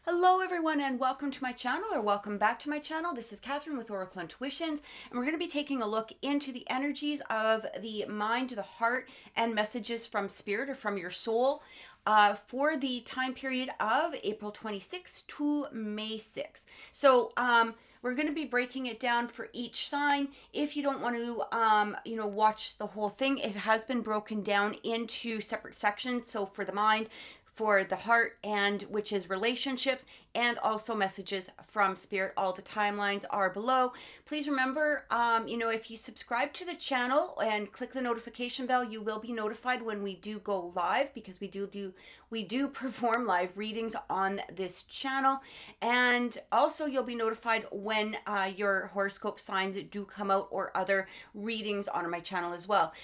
Hello everyone and welcome to my channel, or welcome back to my channel. This is Catherine with Oracle Intuitions, and we're going to be taking a look into the energies of the mind, the heart, and messages from spirit or from your soul for the time period of April 26th to May 6th. So we're going to be breaking it down for each sign. If you don't want to, watch the whole thing, it has been broken down into separate sections. So for the mind, for the heart, and which is relationships, and also messages from spirit. All the timelines are below. Please remember, if you subscribe to the channel and click the notification bell, you will be notified when we do go live, because we do perform live readings on this channel. And also you'll be notified when your horoscope signs do come out, or other readings on my channel as well.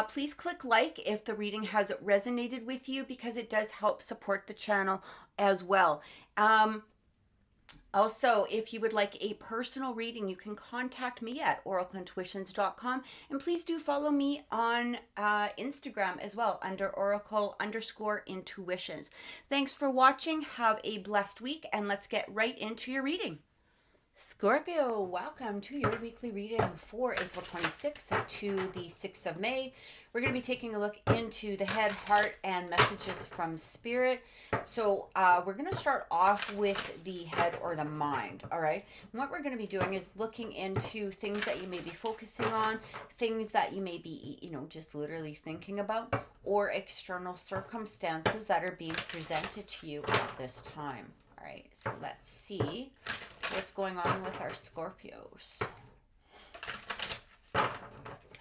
Please click like if the reading has resonated with you, because it does help support the channel as well. Also, if you would like a personal reading, you can contact me at oracleintuitions.com, and please do follow me on Instagram as well under oracle_intuitions. Thanks for watching. Have a blessed week, and let's get right into your reading. Scorpio, welcome to your weekly reading for April 26th to the 6th of May. We're going to be taking a look into the head, heart, and messages from spirit. So we're going to start off with the head or the mind, all right? And what we're going to be doing is looking into things that you may be focusing on, things that you may be, just literally thinking about, or external circumstances that are being presented to you at this time. All right, so let's see what's going on with our Scorpios. All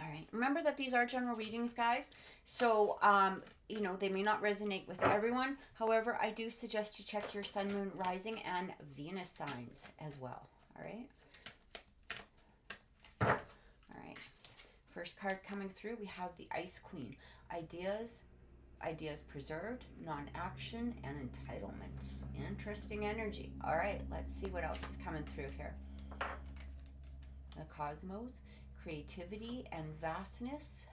right, remember that these are general readings, guys. So, they may not resonate with everyone. However, I do suggest you check your sun, moon, rising, and Venus signs as well. All right. All right. First card coming through, we have the Ice Queen. Ideas preserved, non-action, and entitlement. Interesting energy. All right, let's see what else is coming through here. The Cosmos, creativity and vastness.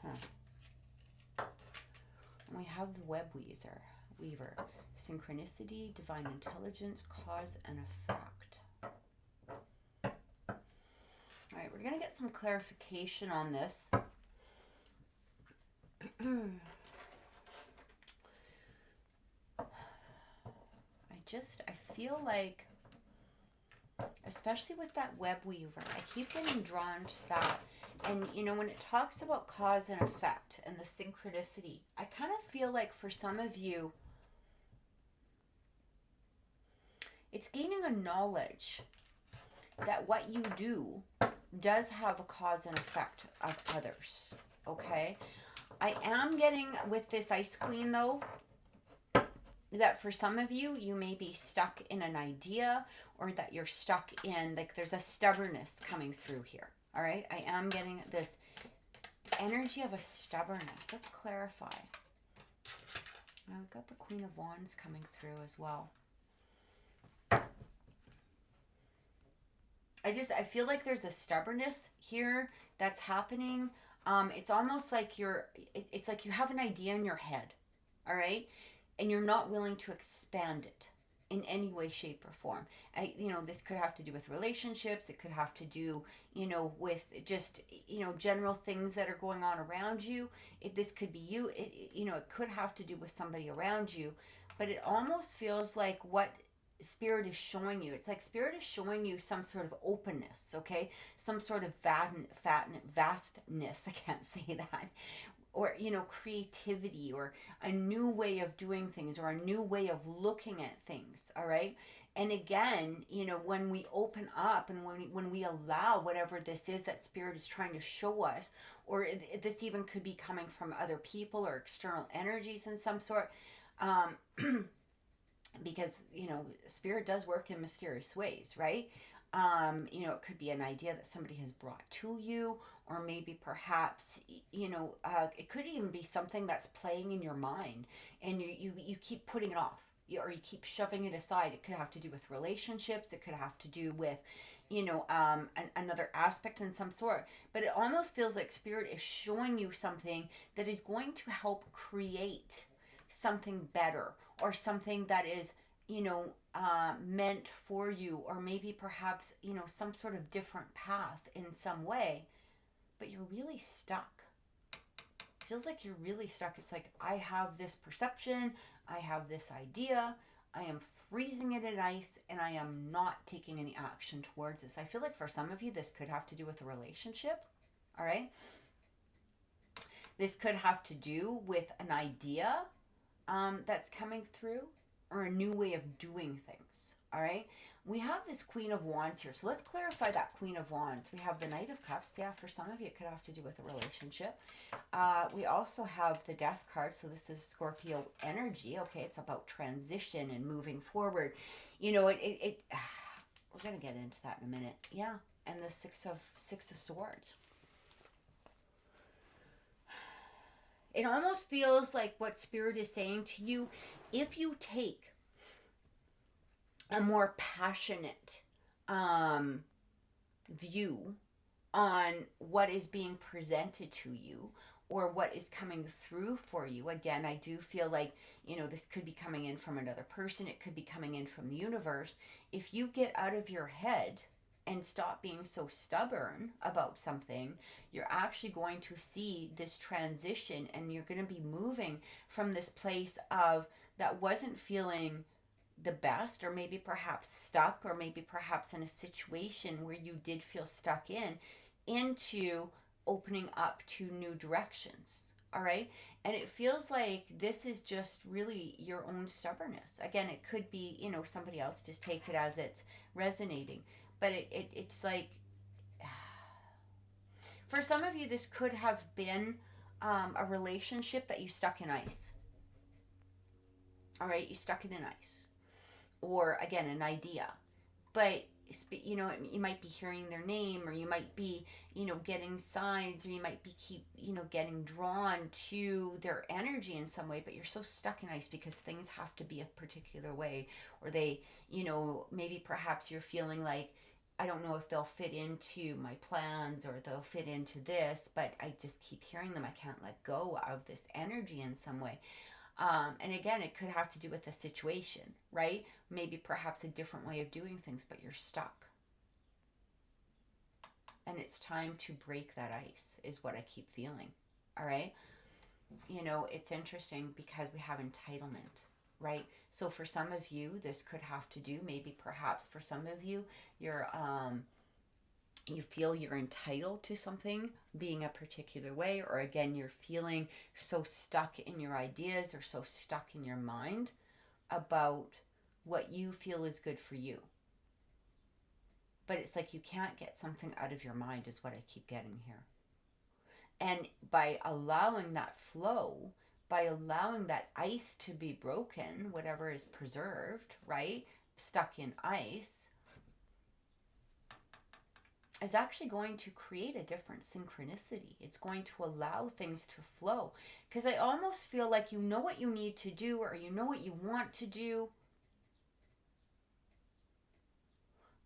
And we have the Web Weaver, synchronicity, divine intelligence, cause and effect. All right, we're going to get some clarification on this. I feel like, especially with that web weaver, I keep getting drawn to that. And, when it talks about cause and effect and the synchronicity, I kind of feel like for some of you, it's gaining a knowledge that what you do does have a cause and effect of others, okay? I am getting with this Ice Queen, though, that for some of you, you may be stuck in an idea, or that you're stuck in, like, there's a stubbornness coming through here. All right, I am getting this energy of a stubbornness. Let's clarify. Now we've got the Queen of Wands coming through as well. I feel like there's a stubbornness here that's happening. It's almost like it's like you have an idea in your head, all right? And you're not willing to expand it in any way, shape, or form. This could have to do with relationships. It could have to do, with just, general things that are going on around you. This could be you. It could have to do with somebody around you. But it almost feels like what Spirit is showing you. It's like Spirit is showing you some sort of openness, okay? Some sort of vastness. I can't say that. Or, creativity, or a new way of doing things, or a new way of looking at things, all right? And again, when we open up, and when we allow whatever this is that Spirit is trying to show us, or this even could be coming from other people or external energies in some sort, because, Spirit does work in mysterious ways, right? It could be an idea that somebody has brought to you, or maybe perhaps, it could even be something that's playing in your mind, and you keep putting it off, or you keep shoving it aside. It could have to do with relationships. It could have to do with, another aspect in some sort. But it almost feels like Spirit is showing you something that is going to help create something better, or something that is, meant for you, or maybe perhaps, some sort of different path in some way, but you're really stuck. Feels like you're really stuck. It's like, I have this perception, I have this idea, I am freezing it in ice, and I am not taking any action towards this. I feel like for some of you, this could have to do with a relationship, all right? This could have to do with an idea that's coming through, or a new way of doing things, all right? We have this Queen of Wands here. So let's clarify that Queen of Wands. We have the Knight of Cups. Yeah, for some of you, it could have to do with a relationship. We also have the Death card. So this is Scorpio energy. Okay, it's about transition and moving forward. We're going to get into that in a minute. Yeah, and the Six of Swords. It almost feels like what Spirit is saying to you, if you take a more passionate view on what is being presented to you, or what is coming through for you. Again, I do feel like, this could be coming in from another person. It could be coming in from the universe. If you get out of your head and stop being so stubborn about something, you're actually going to see this transition, and you're going to be moving from this place of that wasn't feeling the best, or maybe perhaps stuck, or maybe perhaps in a situation where you did feel stuck into opening up to new directions. All right. And it feels like this is just really your own stubbornness. Again, it could be, somebody else, just take it as it's resonating. But it's like, for some of you, this could have been a relationship that you stuck in ice. All right. You stuck it in ice. Or again, an idea. But you might be hearing their name, or you might be, getting signs, or you might be getting drawn to their energy in some way, but you're so stuck in ice because things have to be a particular way, or they, maybe perhaps you're feeling like, I don't know if they'll fit into my plans, or they'll fit into this, but I just keep hearing them. I can't let go of this energy in some way. And again, it could have to do with the situation, right? Maybe perhaps a different way of doing things, but you're stuck. And it's time to break that ice, is what I keep feeling. All right. It's interesting because we have entitlement, right? So for some of you, this could have to do, maybe perhaps for some of you, you feel you're entitled to something being a particular way, or again, you're feeling so stuck in your ideas, or so stuck in your mind about what you feel is good for you. But it's like you can't get something out of your mind, is what I keep getting here. And by allowing that flow, by allowing that ice to be broken, whatever is preserved, right, stuck in ice, is actually going to create a different synchronicity. It's going to allow things to flow. Because I almost feel like you know what you need to do, or you know what you want to do,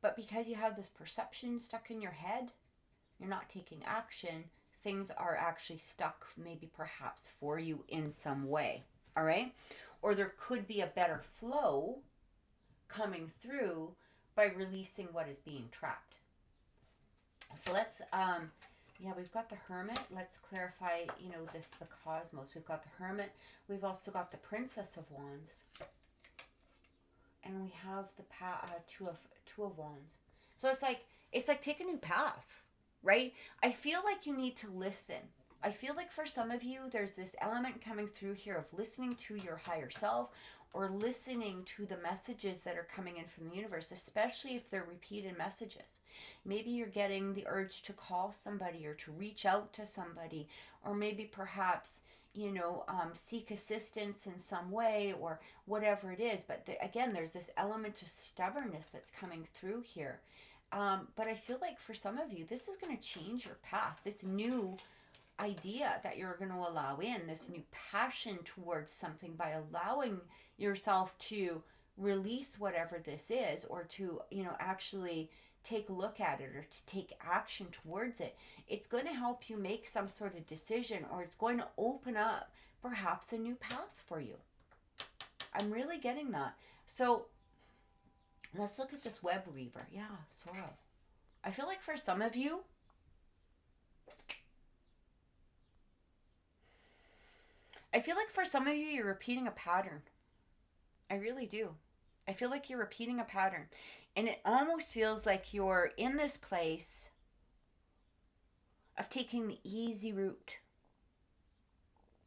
but because you have this perception stuck in your head, you're not taking action. Things are actually stuck, maybe perhaps for you in some way. All right? Or there could be a better flow coming through by releasing what is being trapped. So let's, we've got the Hermit. Let's clarify, the cosmos. We've got the Hermit. We've also got the Princess of Wands. And we have the Two of Wands. So it's like take a new path, right? I feel like you need to listen. I feel like for some of you, there's this element coming through here of listening to your higher self, or listening to the messages that are coming in from the universe, especially if they're repeated messages. Maybe you're getting the urge to call somebody, or to reach out to somebody, or maybe perhaps, seek assistance in some way, or whatever it is. But again, there's this element of stubbornness that's coming through here. But I feel like for some of you, this is going to change your path. This new idea that you're going to allow in, this new passion towards something, by allowing yourself to release whatever this is, or to, actually take a look at it, or to take action towards it. It's going to help you make some sort of decision, or it's going to open up perhaps a new path for you. I'm really getting that. So let's look at this web weaver. Yeah, sorrow. I feel like for some of you, you're repeating a pattern. I really do. I feel like you're repeating a pattern. And it almost feels like you're in this place of taking the easy route.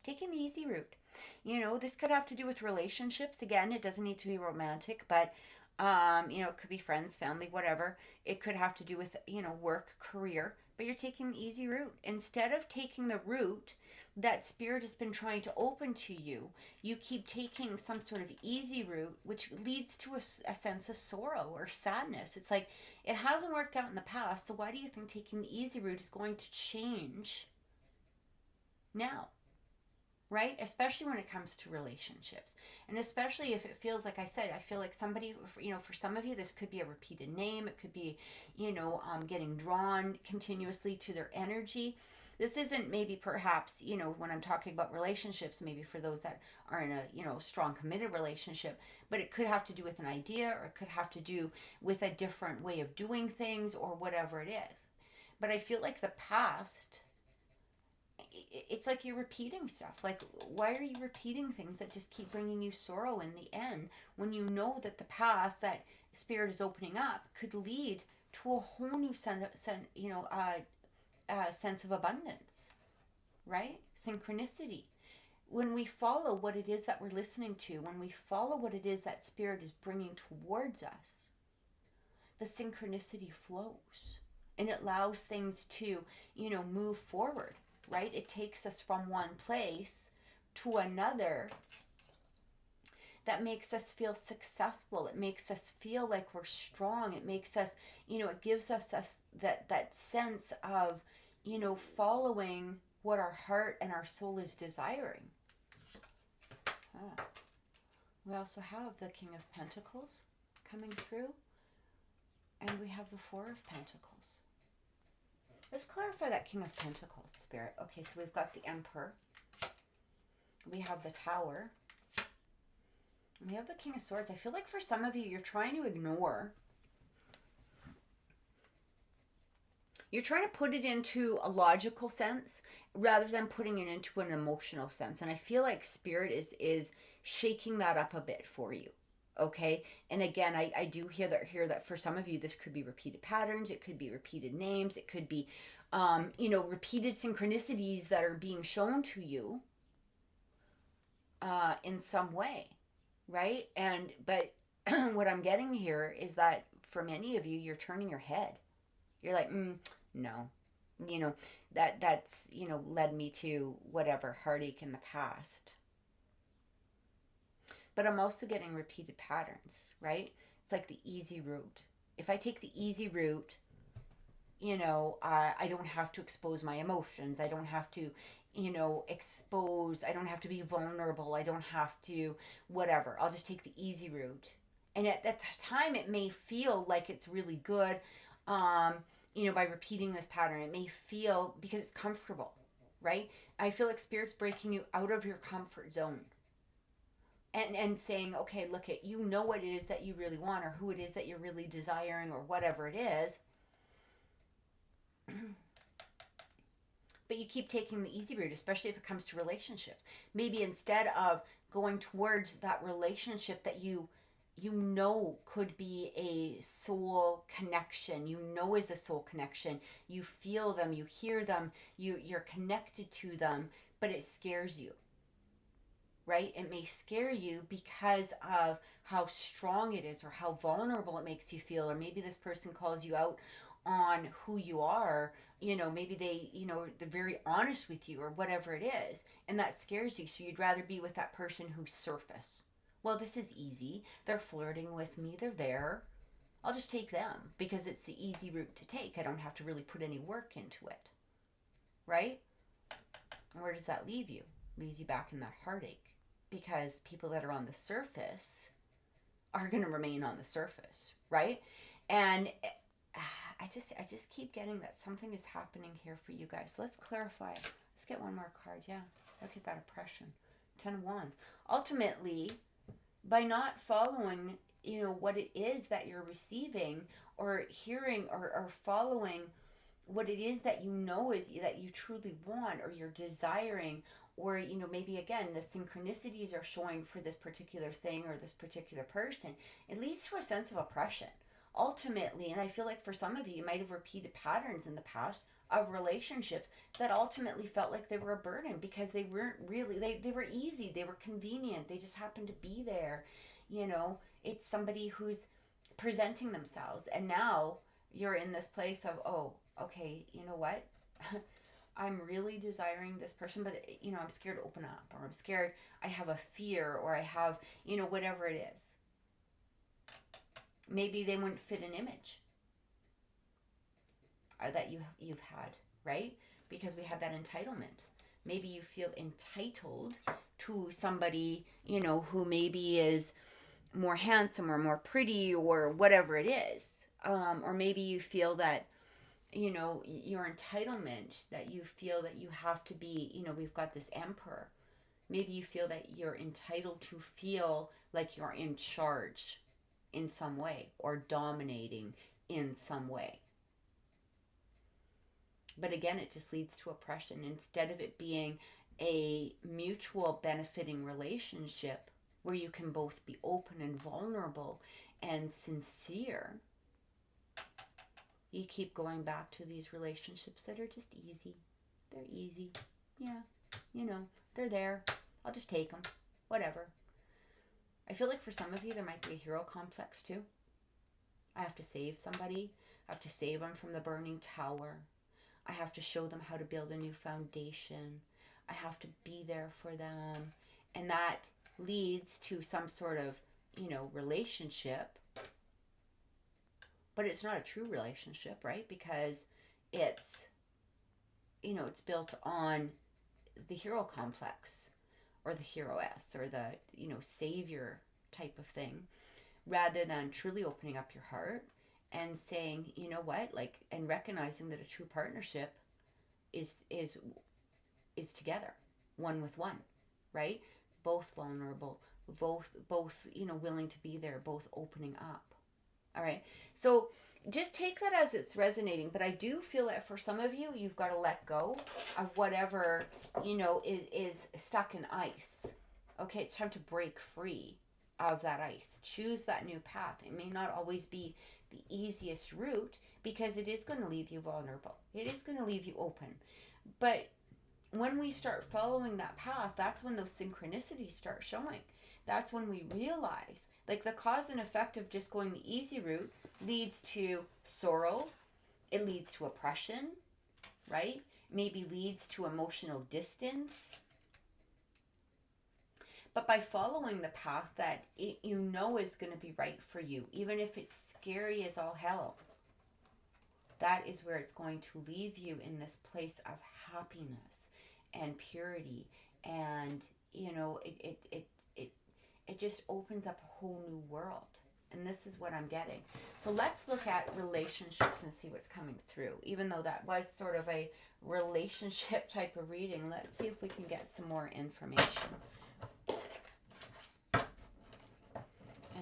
Taking the easy route. You know, this could have to do with relationships. Again, it doesn't need to be romantic, but it could be friends, family, whatever. It could have to do with, work, career, but you're taking the easy route. Instead of taking the route that spirit has been trying to open to you, you keep taking some sort of easy route, which leads to a sense of sorrow or sadness. It's like, it hasn't worked out in the past, so why do you think taking the easy route is going to change now? Right? Especially when it comes to relationships. And especially if it feels, like I said, I feel like somebody, for some of you, this could be a repeated name. It could be, getting drawn continuously to their energy. This isn't maybe perhaps, when I'm talking about relationships, maybe for those that are in a, strong committed relationship, but it could have to do with an idea, or it could have to do with a different way of doing things, or whatever it is. But I feel like the past, it's like you're repeating stuff. Like, why are you repeating things that just keep bringing you sorrow in the end, when you know that the path that spirit is opening up could lead to a whole new sense of abundance, right? Synchronicity. When we follow what it is that we're listening to, when we follow what it is that spirit is bringing towards us, the synchronicity flows, and it allows things to, move forward. Right? It takes us from one place to another that makes us feel successful. It makes us feel like we're strong. It makes us, it gives us that sense of, following what our heart and our soul is desiring. We also have the King of Pentacles coming through, and we have the Four of Pentacles. Let's clarify that King of Pentacles, Spirit. Okay, so we've got the Emperor. We have the Tower. And we have the King of Swords. I feel like for some of you, you're trying to ignore. You're trying to put it into a logical sense rather than putting it into an emotional sense. And I feel like Spirit is shaking that up a bit for you. Okay. And again, I do hear that for some of you, this could be repeated patterns. It could be repeated names. It could be, repeated synchronicities that are being shown to you, in some way. Right. But what I'm getting here is that for many of you, you're turning your head. You're like, no, that's, led me to whatever heartache in the past. But I'm also getting repeated patterns, right? It's like the easy route. If I take the easy route, I don't have to expose my emotions. I don't have to, I don't have to be vulnerable. I don't have to, whatever. I'll just take the easy route. And at that time, it may feel like it's really good, by repeating this pattern. It may feel, because it's comfortable, right? I feel like Spirit's breaking you out of your comfort zone. And saying, okay, look, what it is that you really want, or who it is that you're really desiring, or whatever it is. But you keep taking the easy route, especially if it comes to relationships. Maybe instead of going towards that relationship that you could be a soul connection, is a soul connection. You feel them, you hear them, you're connected to them, but it scares you. Right? It may scare you because of how strong it is, or how vulnerable it makes you feel, or maybe this person calls you out on who you are. Maybe they, they're very honest with you, or whatever it is, and that scares you. So you'd rather be with that person who's surface. Well, this is easy. They're flirting with me. They're there. I'll just take them because it's the easy route to take. I don't have to really put any work into it. Right? And where does that leave you? Leaves you back in that heartache. Because people that are on the surface are going to remain on the surface, right? And I just keep getting that something is happening here for you guys. Let's clarify. Let's get one more card. Yeah, look at that oppression. 10 of Wands. Ultimately, by not following, what it is that you're receiving or hearing, or following what it is that is that you truly want or you're desiring, or maybe again the synchronicities are showing for this particular thing or this particular person, it leads to a sense of oppression ultimately. And I feel like for some of you, you might have repeated patterns in the past of relationships that ultimately felt like they were a burden because they weren't really, they were easy, they were convenient, they just happened to be there. It's somebody who's presenting themselves, and now you're in this place of, oh, okay, you know what? I'm really desiring this person, but I'm scared to open up, or I'm scared, I have a fear, or I have, whatever it is. Maybe they wouldn't fit an image that you've had, right? Because we have that entitlement. Maybe you feel entitled to somebody, who maybe is more handsome or more pretty or whatever it is. Or maybe you feel that, your entitlement, that you feel that you have to be, we've got this emperor. Maybe you feel that you're entitled to feel like you're in charge in some way or dominating in some way. But again, it just leads to oppression. Instead of it being a mutual benefiting relationship where you can both be open and vulnerable and sincere, you keep going back to these relationships that are just easy. They're easy. Yeah, they're there. I'll just take them. Whatever. I feel like for some of you, there might be a hero complex too. I have to save somebody. I have to save them from the burning tower. I have to show them how to build a new foundation. I have to be there for them. And that leads to some sort of, relationship. But it's not a true relationship, right? Because it's, it's built on the hero complex or the heroess or the, savior type of thing, rather than truly opening up your heart and saying, you know what, like, and recognizing that a true partnership is together, one with one, right? Both vulnerable, both willing to be there, both opening up. All right. So just take that as it's resonating. But I do feel that for some of you, you've got to let go of whatever, is stuck in ice. Okay. It's time to break free of that ice. Choose that new path. It may not always be the easiest route because it is going to leave you vulnerable. It is going to leave you open. But when we start following that path, that's when those synchronicities start showing. That's when we realize, like, the cause and effect of just going the easy route leads to sorrow. It leads to oppression, right? Maybe leads to emotional distance. But by following the path that is going to be right for you, even if it's scary as all hell, that is where it's going to leave you in this place of happiness and purity. And, it just opens up a whole new world. And this is what I'm getting. So let's look at relationships and see what's coming through. Even though that was sort of a relationship type of reading, let's see if we can get some more information.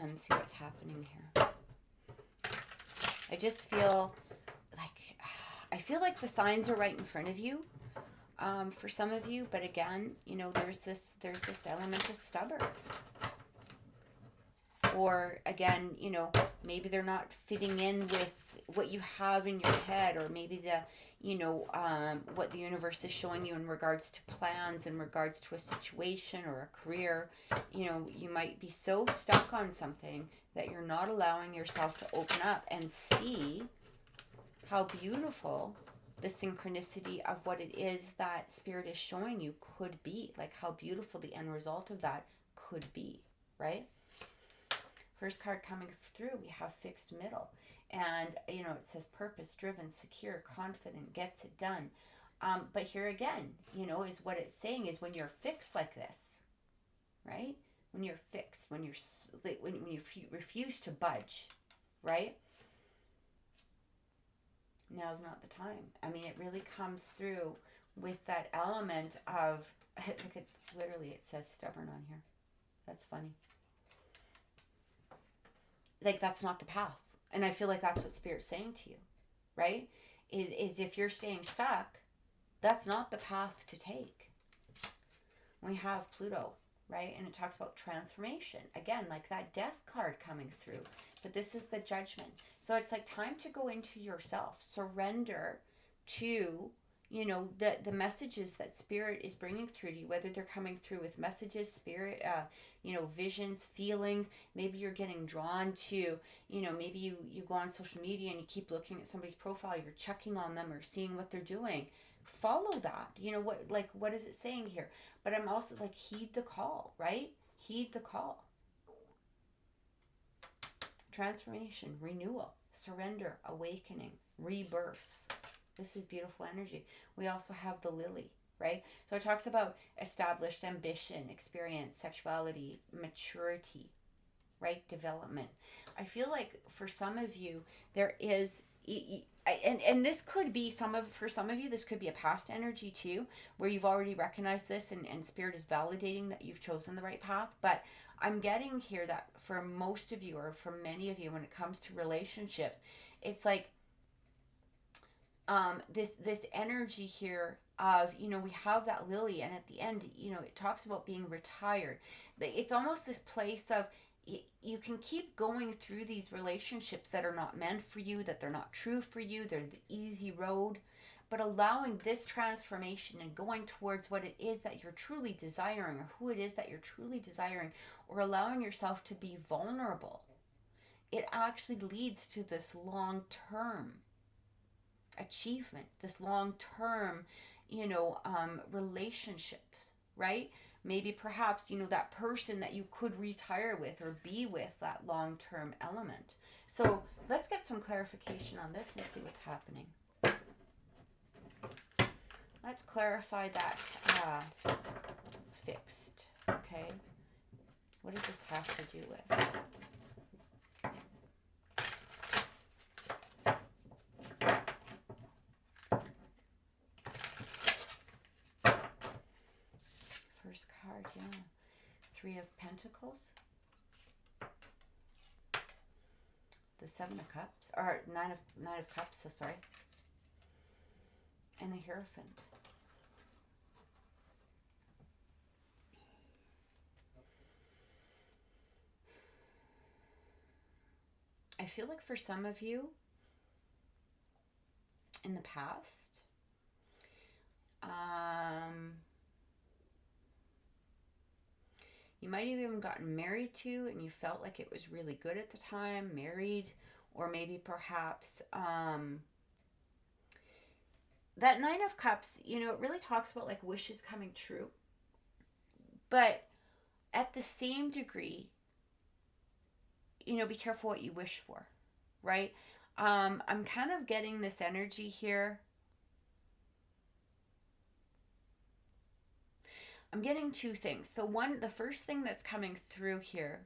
And see what's happening here. I just feel like the signs are right in front of you. For some of you, but again, there's this element of stubborn. Or again, maybe they're not fitting in with what you have in your head, or maybe what the universe is showing you in regards to plans, in regards to a situation or a career. You might be so stuck on something that you're not allowing yourself to open up and see how beautiful the synchronicity of what it is that Spirit is showing you could be. Like, how beautiful the end result of that could be, right? First card coming through, we have fixed middle. And, it says purpose, driven, secure, confident, gets it done. But here again, is what it's saying is when you're fixed like this, right? When you're fixed, when you refuse to budge, right? Now's not the time. I mean, it really comes through with that element of, look at, literally it says stubborn on here. That's funny. like that's not the path. And I feel like that's what Spirit's saying to you, right? Is if you're staying stuck, that's not the path to take. We have Pluto, right? And it talks about transformation. Again, like that death card coming through. But this is the judgment. So it's like time to go into yourself. Surrender to, you know, the messages that Spirit is bringing through to you, whether they're coming through with messages, Spirit, you know, visions, feelings. Maybe you're getting drawn to, you know, maybe you go on social media and you keep looking at somebody's profile, you're checking on them or seeing what they're doing. Follow that. You know, what is it saying here? But I'm also like, heed the call, right? Heed the call. Transformation, renewal, surrender, awakening, rebirth. This is beautiful energy. We also have the lily, right? So it talks about established ambition, experience, sexuality, maturity, right? Development. I feel like for some of you, there is, and this could be for some of you, this could be a past energy too, where you've already recognized this and Spirit is validating that you've chosen the right path. But I'm getting here that for most of you, or for many of you, when it comes to relationships, it's like this energy here of, you know, we have that lily, and at the end, you know, it talks about being retired. It's almost this place of, you can keep going through these relationships that are not meant for you, that they're not true for you, they're the easy road, but allowing this transformation and going towards what it is that you're truly desiring, or who it is that you're truly desiring, or allowing yourself to be vulnerable, it actually leads to this long-term achievement, this long-term, you know, relationships, right? Maybe perhaps, you know, that person that you could retire with or be with, that long-term element. So let's get some clarification on this and see what's happening. Let's clarify that fixed, okay? What does this have to do with? First card, yeah. 3 of Pentacles. The 7 of Cups, or 9 of Cups, so sorry. And the Hierophant. I feel like for some of you in the past, you might have even gotten married to, and you felt like it was really good at the time, married, or maybe perhaps that 9 of Cups, you know, it really talks about like wishes coming true. But at the same degree, you know, be careful what you wish for, right? I'm kind of getting this energy here. I'm getting 2 things. So the first thing that's coming through here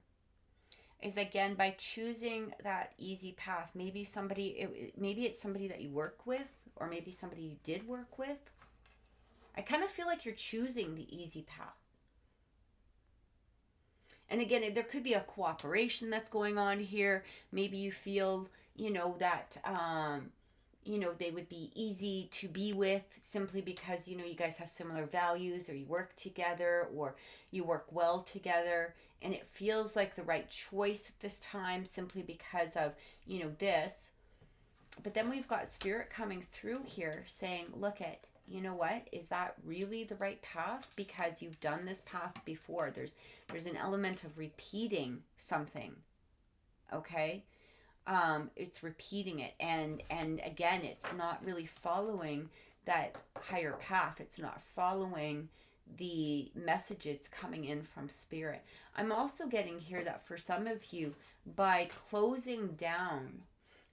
is, again, by choosing that easy path. Maybe it's somebody that you work with, or maybe somebody you did work with. I kind of feel like you're choosing the easy path. And again, there could be a cooperation that's going on here. Maybe you feel, you know, that, you know, they would be easy to be with simply because, you know, you guys have similar values, or you work together, or you work well together. And it feels like the right choice at this time simply because of, you know, this. But then we've got Spirit coming through here saying, look at, you know what, is that really the right path? Because you've done this path before. There's an element of repeating something, okay? It's repeating it, and again, it's not really following that higher path. It's not following the messages coming in from Spirit. I'm also getting here that for some of you, by closing down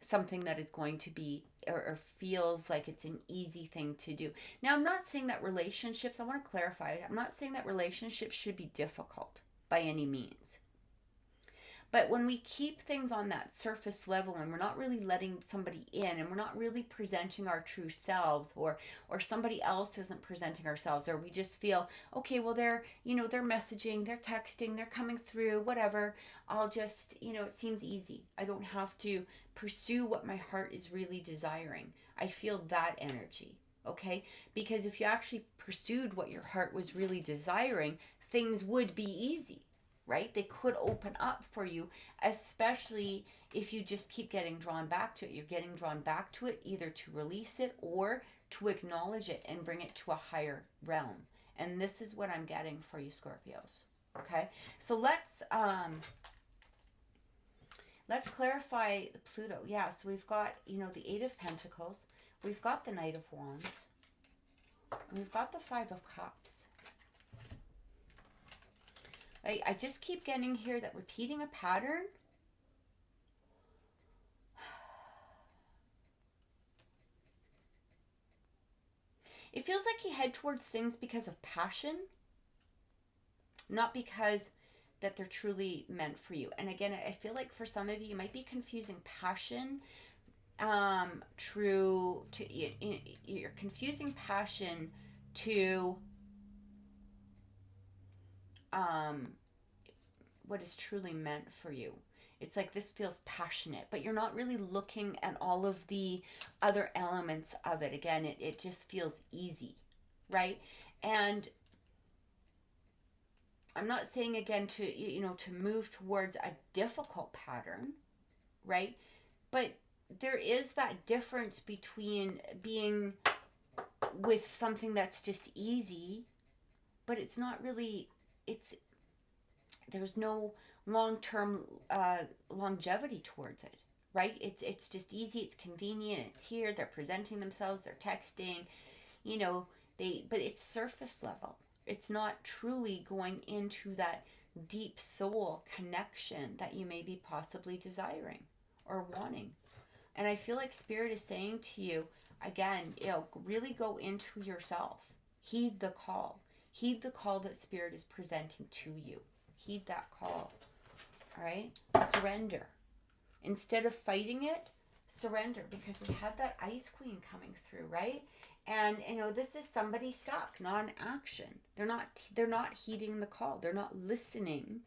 something that is going to be or feels like it's an easy thing to do. Now, I'm not saying that relationships, I want to clarify it, I'm not saying that relationships should be difficult by any means. But when we keep things on that surface level and we're not really letting somebody in and we're not really presenting our true selves, or somebody else isn't presenting ourselves, or we just feel, okay, well, they're, they're messaging, they're texting, they're coming through, whatever. I'll just, it seems easy. I don't have to pursue what my heart is really desiring. I feel that energy. Okay? Because if you actually pursued what your heart was really desiring, things would be easy, right? They could open up for you, especially if you just keep getting drawn back to it. You're getting drawn back to it either to release it or to acknowledge it and bring it to a higher realm. And this is what I'm getting for you, Scorpios. Okay? So let's clarify Pluto. Yeah, so we've got, the Eight of Pentacles. We've got the Knight of Wands. And we've got the Five of Cups. I just keep getting here that repeating a pattern. It feels like you head towards things because of passion, not because that they're truly meant for you. And again, I feel like for some of you, you might be confusing passion you're confusing passion to what is truly meant for you. It's like this feels passionate, but you're not really looking at all of the other elements of it. Again, it just feels easy, right? And I'm not saying again to to move towards a difficult pattern, right? But there is that difference between being with something that's just easy, but it's not really, there's no long-term longevity towards it, right? It's just easy, it's convenient, it's here, they're presenting themselves, they're texting, but it's surface level. It's not truly going into that deep soul connection that you may be possibly desiring or wanting. And I feel like Spirit is saying to you, again, really go into yourself. Heed the call. Heed the call that Spirit is presenting to you. Heed that call. All right? Surrender. Instead of fighting it, surrender. Because we had that Ice Queen coming through, right? And, this is somebody stuck, non-action. They're not heeding the call. They're not listening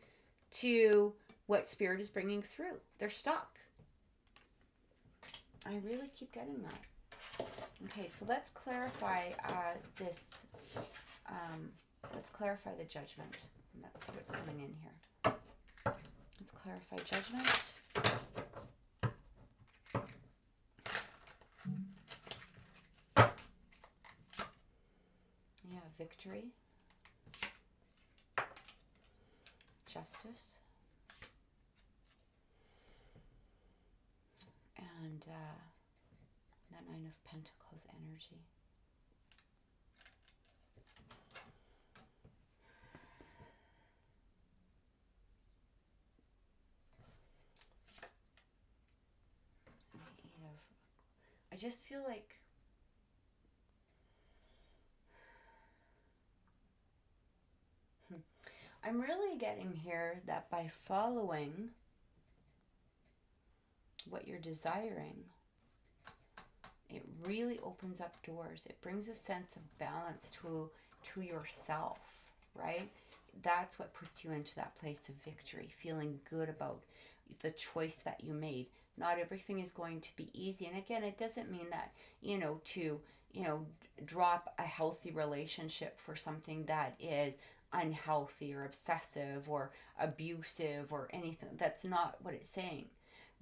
to what Spirit is bringing through. They're stuck. I really keep getting that. Okay, so let's clarify this. Let's clarify the Judgment. Let's see what's coming in here. Let's clarify Judgment. Yeah, Victory. Justice. And the Nine of Pentacles energy. I just feel like I'm really getting here that by following what you're desiring, it really opens up doors. It brings a sense of balance to yourself, right? That's what puts you into that place of victory, feeling good about the choice that you made. Not everything is going to be easy. And again, it doesn't mean that, to, drop a healthy relationship for something that is unhealthy or obsessive or abusive or anything. That's not what it's saying.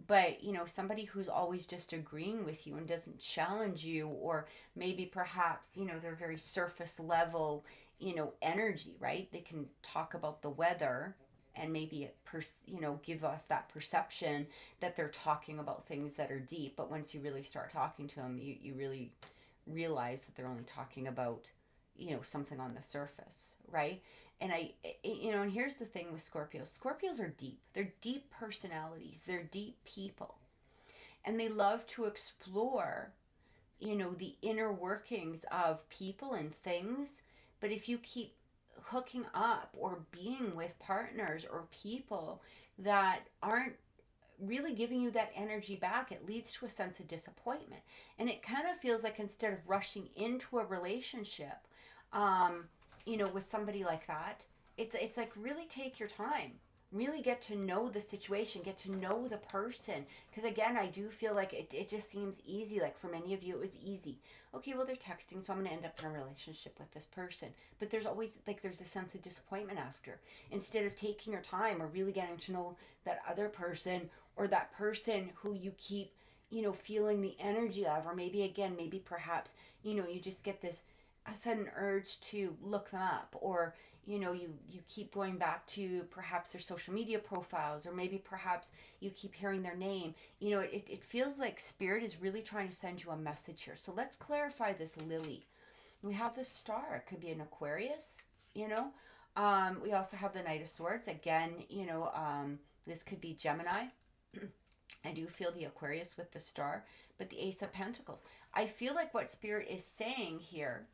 But, somebody who's always just agreeing with you and doesn't challenge you, or maybe perhaps, they're very surface level, energy, right? They can talk about the weather and maybe give off that perception that they're talking about things that are deep. But once you really start talking to them, you really realize that they're only talking about, something on the surface, right? And and here's the thing with Scorpios. Scorpios are deep. They're deep personalities. They're deep people. And they love to explore, the inner workings of people and things. But if you keep hooking up or being with partners or people that aren't really giving you that energy back, it leads to a sense of disappointment. And it kind of feels like instead of rushing into a relationship, with somebody like that, it's like really take your time. Really get to know the situation, get to know the person. Because again, I do feel like it just seems easy. Like for many of you, it was easy. Okay, well, they're texting, so I'm going to end up in a relationship with this person. But there's always, like, there's a sense of disappointment after. Instead of taking your time or really getting to know that other person or that person who you keep, feeling the energy of, or maybe again, maybe perhaps, you just get this a sudden urge to look them up, or you keep going back to perhaps their social media profiles, or maybe perhaps you keep hearing their name. It feels like spirit is really trying to send you a message here. So let's clarify this lily. We have the star. It could be an Aquarius. We also have the Knight of Swords. Again, this could be Gemini. I do feel the Aquarius with the star, but the Ace of Pentacles. I feel like what spirit is saying here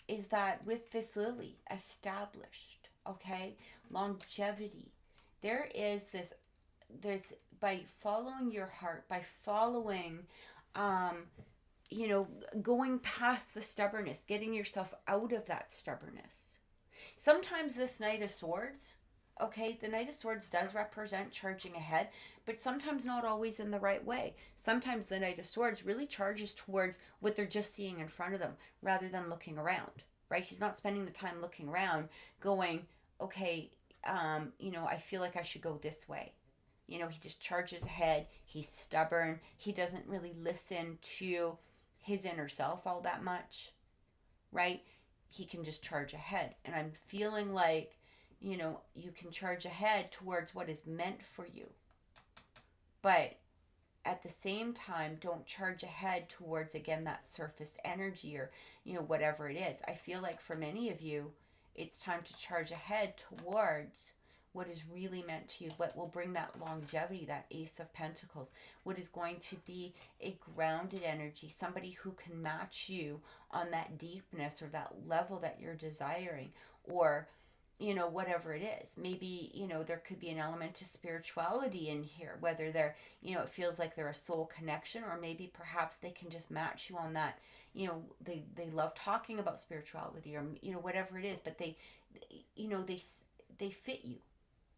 is that with this lily, established, okay, longevity, there is this, by following your heart, by following, going past the stubbornness, getting yourself out of that stubbornness. Sometimes this Knight of Swords, okay, the Knight of Swords does represent charging ahead, but sometimes not always in the right way. Sometimes the Knight of Swords really charges towards what they're just seeing in front of them rather than looking around, right? He's not spending the time looking around going, okay, I feel like I should go this way. He just charges ahead. He's stubborn. He doesn't really listen to his inner self all that much, right? He can just charge ahead. And I'm feeling like, you can charge ahead towards what is meant for you. But at the same time, don't charge ahead towards, again, that surface energy or, whatever it is. I feel like for many of you, it's time to charge ahead towards what is really meant to you, what will bring that longevity, that Ace of Pentacles, what is going to be a grounded energy, somebody who can match you on that deepness or that level that you're desiring, or whatever it is. Maybe, there could be an element to spirituality in here, whether they're, it feels like they're a soul connection, or maybe perhaps they can just match you on that, they love talking about spirituality, or, whatever it is, but they fit you.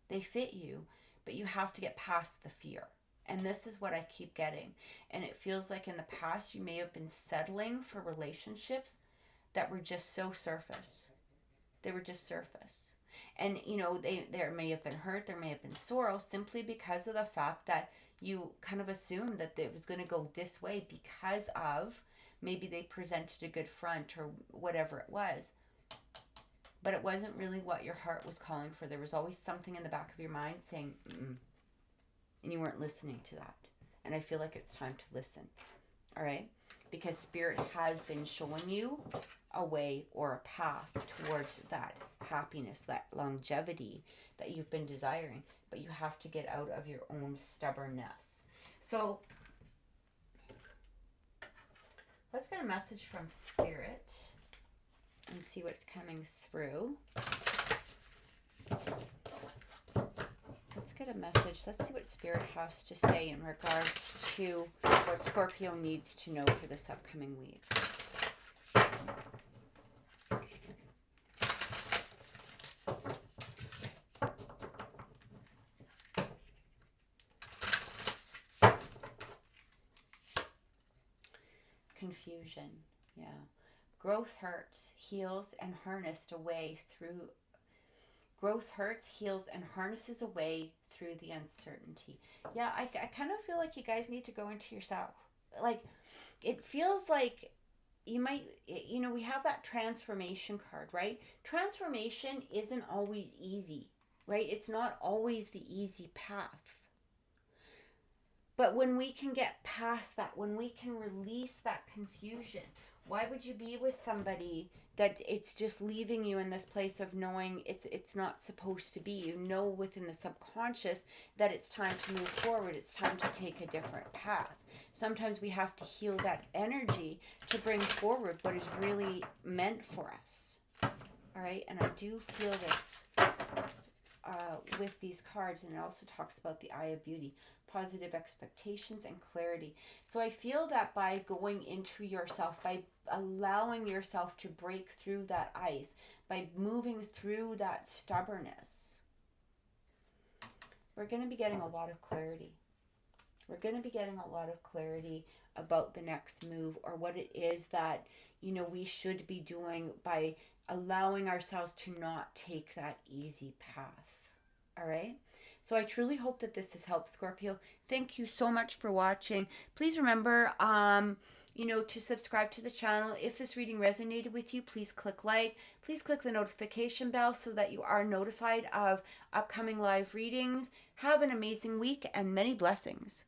They fit you, but you have to get past the fear. And this is what I keep getting. And it feels like in the past, you may have been settling for relationships that were just so surface. They were just surface. And, there may have been hurt, there may have been sorrow, simply because of the fact that you kind of assumed that it was going to go this way because of maybe they presented a good front or whatever it was. But it wasn't really what your heart was calling for. There was always something in the back of your mind saying, mm-mm. And you weren't listening to that. And I feel like it's time to listen. All right? Because spirit has been showing you a way or a path towards that happiness, that longevity that you've been desiring. But you have to get out of your own stubbornness. So let's get a message from spirit and see what's coming through. Let's get a message. Let's see what spirit has to say in regards to what Scorpio needs to know for this upcoming week. Confusion. Yeah. Growth hurts, heals, and harnessed away through. Growth hurts, heals, and harnesses away through the uncertainty. Yeah, I kind of feel like you guys need to go into yourself. Like, it feels like you might, we have that transformation card, right? Transformation isn't always easy, right? It's not always the easy path. But when we can get past that, when we can release that confusion, why would you be with somebody that it's just leaving you in this place of knowing it's not supposed to be? You know within the subconscious that it's time to move forward. It's time to take a different path. Sometimes we have to heal that energy to bring forward what is really meant for us. All right? And I do feel this with these cards, and it also talks about the eye of beauty, positive expectations and clarity. So I feel that by going into yourself, by allowing yourself to break through that ice, by moving through that stubbornness, we're going to be getting a lot of clarity. We're going to be getting a lot of clarity about the next move, or what it is that, you know, we should be doing by allowing ourselves to not take that easy path. All right? So I truly hope that this has helped, Scorpio. Thank you so much for watching. Please remember, you know, to subscribe to the channel. If this reading resonated with you, please click like. Please click the notification bell so that you are notified of upcoming live readings. Have an amazing week and many blessings.